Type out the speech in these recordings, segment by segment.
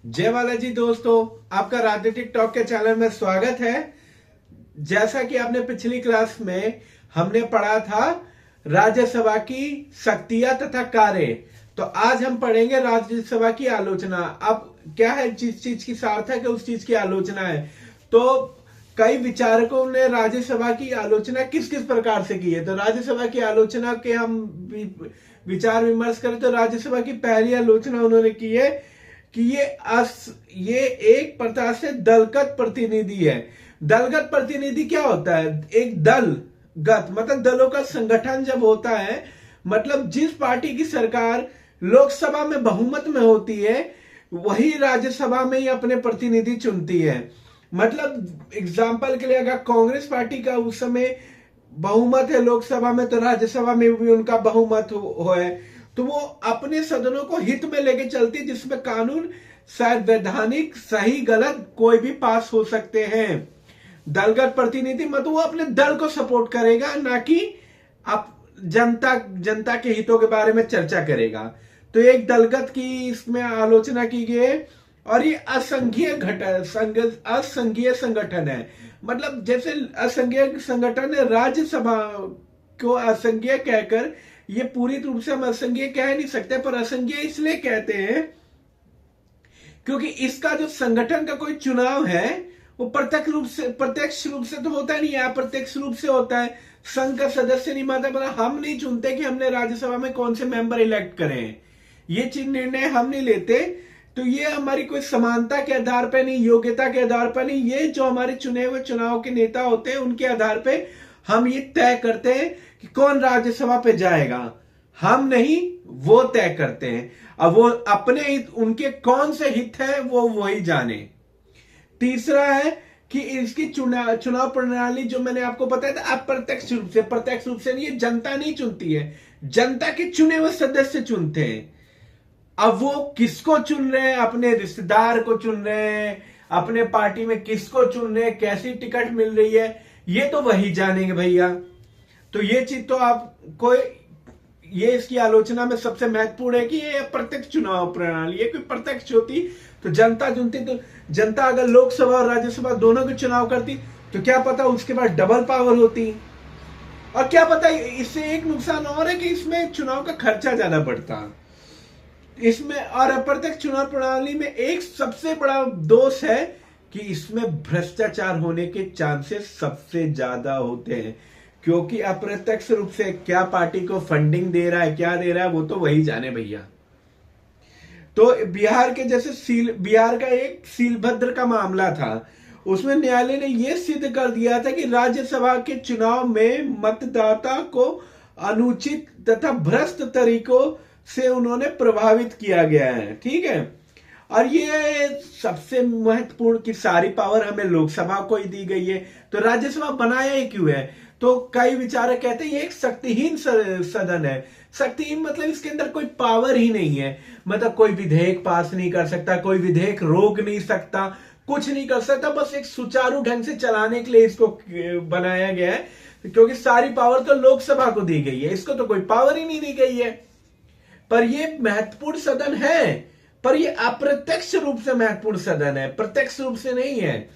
जय बालाजी दोस्तों, आपका राजनीतिक टॉक के चैनल में स्वागत है। जैसा कि आपने पिछली क्लास में हमने पढ़ा था राज्यसभा की शक्तियां तथा कार्य, तो आज हम पढ़ेंगे राज्यसभा की आलोचना। अब क्या है, जिस चीज की सार्थक है उस चीज की आलोचना है। तो कई विचारकों ने राज्यसभा की आलोचना किस किस प्रकार से की है, तो राज्यसभा की आलोचना के हम विचार विमर्श करें तो राज्यसभा की पहली आलोचना उन्होंने की है कि ये एक प्रकार से दलगत प्रतिनिधि है। दलगत प्रतिनिधि क्या होता है? एक दलगत मतलब दलों का संगठन जब होता है, मतलब जिस पार्टी की सरकार लोकसभा में बहुमत में होती है वही राज्यसभा में ही अपने प्रतिनिधि चुनती है। मतलब एग्जाम्पल के लिए अगर कांग्रेस पार्टी का उस समय बहुमत है लोकसभा में, तो राज्यसभा में भी उनका बहुमत हो है, तो वो अपने सदनों को हित में लेके चलती, जिसमें कानून शायद वैधानिक सही गलत कोई भी पास हो सकते हैं। दलगत प्रतिनिधि मतलब वो अपने दल को सपोर्ट करेगा, ना कि आप जनता के हितों के बारे में चर्चा करेगा। तो एक दलगत की इसमें आलोचना की गई है। और ये असंघीय संगठन है। मतलब जैसे असंघीय संगठन है, राज्यसभा को असंघीय कहकर, ये पूरी रूप से हम असंघीय कह नहीं सकते, पर असंघीय इसलिए कहते हैं क्योंकि इसका जो संगठन का कोई चुनाव है वो प्रत्यक्ष रूप से तो होता नहीं है, अप्रत्यक्ष रूप से होता है। संघ का सदस्य नहीं मानता, मतलब हम नहीं चुनते कि हमने राज्यसभा में कौन से मेंबर इलेक्ट करें, ये चीज निर्णय हम नहीं लेते। तो ये हमारी कोई समानता के आधार पर नहीं, योग्यता के आधार पर नहीं, ये जो हमारे चुने हुए चुनाव के नेता होते हैं उनके आधार पे हम ये तय करते हैं कि कौन राज्यसभा पे जाएगा। हम नहीं, वो तय करते हैं। अब वो अपने हित, उनके कौन से हित है वो वही जाने। तीसरा है कि इसकी चुनाव प्रणाली जो मैंने आपको बताया था अप्रत्यक्ष रूप से, प्रत्यक्ष रूप से नहीं, ये जनता नहीं चुनती है, जनता के चुने हुए सदस्य चुनते हैं। अब वो किसको चुन रहे हैं? अपने रिश्तेदार को चुन रहे हैं, अपने पार्टी में किसको चुन रहे हैं, कैसी टिकट मिल रही है, ये तो वही जानेंगे भैया। तो ये चीज तो आपको, ये इसकी आलोचना में सबसे महत्वपूर्ण है कि ये प्रत्यक्ष चुनाव प्रणाली है। कोई प्रत्यक्ष होती तो जनता चुनती, तो जनता अगर लोकसभा और राज्यसभा दोनों के चुनाव करती तो क्या पता उसके बाद डबल पावर होती। और क्या पता इससे एक नुकसान और है कि इसमें चुनाव का खर्चा ज्यादा पड़ता इसमें। और अप्रत्यक्ष चुनाव प्रणाली में एक सबसे बड़ा दोष है कि इसमें भ्रष्टाचार होने के चांसेस सबसे ज्यादा होते हैं, क्योंकि अप्रत्यक्ष रूप से क्या पार्टी को फंडिंग दे रहा है, क्या दे रहा है, वो तो वही जाने भैया। तो बिहार के जैसे बिहार का एक सीलभद्र का मामला था, उसमें न्यायालय ने यह सिद्ध कर दिया था कि राज्यसभा के चुनाव में मतदाता को अनुचित तथा भ्रष्ट तरीकों से उन्होंने प्रभावित किया गया है। ठीक है। और ये सबसे महत्वपूर्ण कि सारी पावर हमें लोकसभा को ही दी गई है, तो राज्यसभा बनाया ही क्यों है? तो कई विचारक कहते हैं ये एक शक्तिहीन सदन है। शक्तिहीन मतलब इसके अंदर कोई पावर ही नहीं है, मतलब कोई विधेयक पास नहीं कर सकता, कोई विधेयक रोक नहीं सकता, कुछ नहीं कर सकता, बस एक सुचारू ढंग से चलाने के लिए इसको बनाया गया है, क्योंकि सारी पावर तो लोकसभा को दी गई है, इसको तो कोई पावर ही नहीं दी गई है। पर यह महत्वपूर्ण सदन है, पर यह अप्रत्यक्ष रूप से महत्वपूर्ण सदन है, प्रत्यक्ष रूप से नहीं है।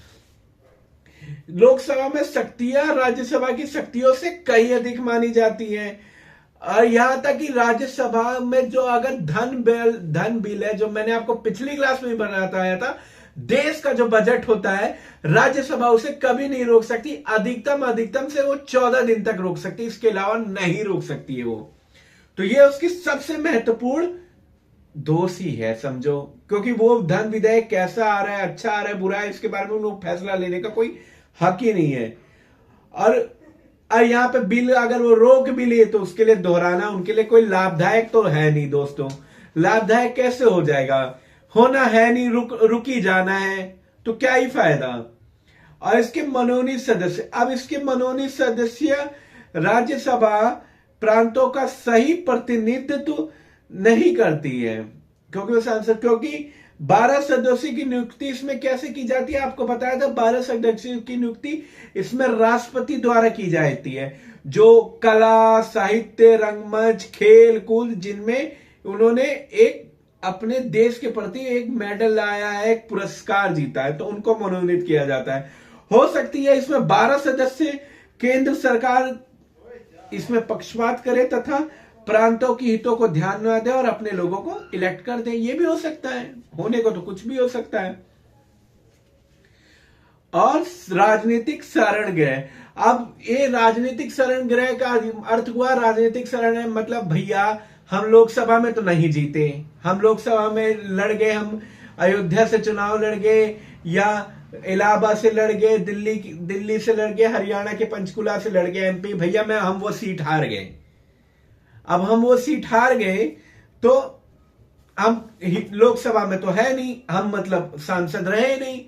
लोकसभा में शक्तियां राज्यसभा की शक्तियों से कई अधिक मानी जाती हैं। और यहां तक कि राज्यसभा में जो अगर धन बिल है, जो मैंने आपको पिछली क्लास में बताया था, देश का जो बजट होता है राज्यसभा उसे कभी नहीं रोक सकती। अधिकतम से वो 14 दिन तक रोक सकती, इसके अलावा नहीं रोक सकती है वो। तो ये उसकी सबसे महत्वपूर्ण दोष ही है, समझो, क्योंकि वो धन विधेयक कैसा आ रहा है, अच्छा आ रहा है, बुरा है, इसके बारे में उनको फैसला लेने का कोई हक ही नहीं है। और यहां पे बिल अगर वो रोक भी लिए तो उसके लिए दोहराना उनके लिए कोई लाभदायक तो है नहीं दोस्तों। लाभदायक कैसे हो जाएगा? होना है नहीं, रुक ही जाना है, तो क्या ही फायदा। और इसके मनोनीत सदस्य, अब इसके मनोनीत सदस्य राज्यसभा प्रांतों का सही प्रतिनिधित्व नहीं करती है, क्योंकि वो सांसद, क्योंकि 12 सदस्यों की नियुक्ति इसमें कैसे की जाती है आपको बताया था। 12 सदस्यों की नियुक्ति इसमें राष्ट्रपति द्वारा की जाती है, जो कला, साहित्य, रंगमंच, खेल कूद, जिनमें उन्होंने एक अपने देश के प्रति एक मेडल लाया है, एक पुरस्कार जीता है, तो उनको मनोनीत किया जाता है। हो सकती है इसमें 12 सदस्य केंद्र सरकार इसमें पक्षपात करे तथा प्रांतों की हितों को ध्यान न दे और अपने लोगों को इलेक्ट कर दे। ये भी हो सकता है, होने को तो कुछ भी हो सकता है। और राजनीतिक शरण गृह, अब ये राजनीतिक शरण गृह का अर्थ हुआ, राजनीतिक शरण है मतलब भैया हम लोकसभा में तो नहीं जीते, हम लोकसभा में लड़ गए, हम अयोध्या से चुनाव लड़ गए या इलाहाबाद से लड़ गए, दिल्ली से लड़ गए, हरियाणा के पंचकुला से लड़ गए एमपी, भैया हम वो सीट हार गए। अब हम वो सीट हार गए तो हम लोकसभा में तो है नहीं, हम मतलब सांसद रहे नहीं,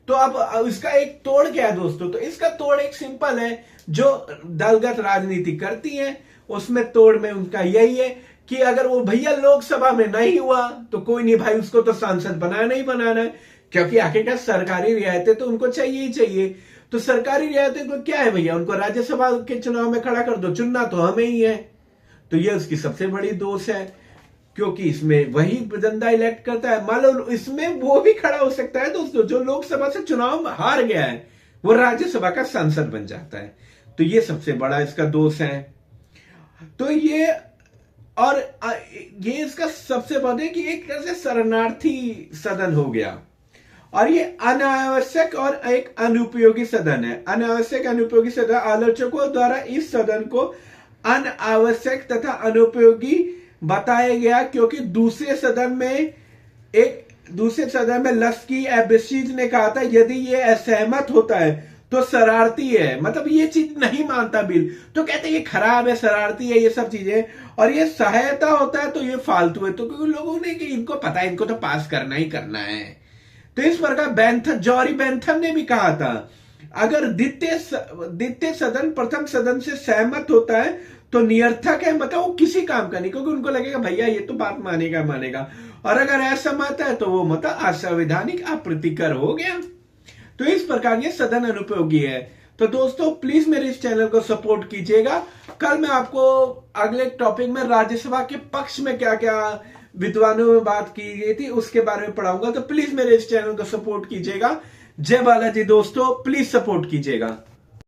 तो अब इसका एक तोड़ क्या है दोस्तों? तो इसका तोड़ एक सिंपल है, जो दलगत राजनीति करती है उसमें तोड़ में उनका यही है कि अगर वो भैया लोकसभा में नहीं हुआ तो कोई नहीं भाई, उसको तो सांसद बनाना ही बनाना है, क्योंकि आखिरकार सरकारी रियायतें तो उनको चाहिए ही चाहिए। तो सरकारी रियायतें तो क्या है भैया, उनको राज्यसभा के चुनाव में खड़ा कर दो, चुनना तो हमें ही है। तो ये उसकी सबसे बड़ी दोष है, क्योंकि इसमें वही जनता इलेक्ट करता है। मान लो इसमें वो भी खड़ा हो सकता है दोस्तों, जो लोकसभा से चुनाव हार गया है वो राज्यसभा का सांसद बन जाता है। तो ये सबसे बड़ा इसका दोष है। तो ये और ये इसका सबसे बड़ा है कि एक तरह से शरणार्थी सदन हो गया, और ये अनावश्यक और एक अनुपयोगी सदन है। अनावश्यक अनुपयोगी सदन, आलोचकों द्वारा इस सदन को अनावश्यक तथा अनुपयोगी बताया गया क्योंकि दूसरे सदन में लस्की एबिसीज ने कहा था यदि ये असहमत होता है तो शरारती है, मतलब ये चीज नहीं मानता बिल, तो कहते हैं ये खराब है, शरारती है, ये सब चीजें, और ये सहायता होता है तो ये फालतू है। तो क्योंकि लोगों ने कि इनको पता है इनको तो पास करना ही करना है। तो इस प्रकार जॉरी बेंथम ने भी कहा था अगर द्वितीय सदन प्रथम सदन से सहमत होता है तो निरर्थक है, मतलब वो किसी काम का नहीं, क्योंकि उनको लगेगा भैया ये तो बात मानेगा, और अगर असहमत है तो वो मतलब असंवैधानिक अप्रीतिकर हो गया। तो इस प्रकार ये सदन अनुपयोगी है। तो दोस्तों प्लीज मेरे इस चैनल को सपोर्ट कीजिएगा। कल मैं आपको अगले टॉपिक में राज्यसभा के पक्ष में क्या क्या विद्वानों में बात की गई थी उसके बारे में पढ़ाऊंगा। तो प्लीज मेरे इस चैनल को सपोर्ट कीजिएगा। जय बालाजी दोस्तों, प्लीज सपोर्ट कीजिएगा।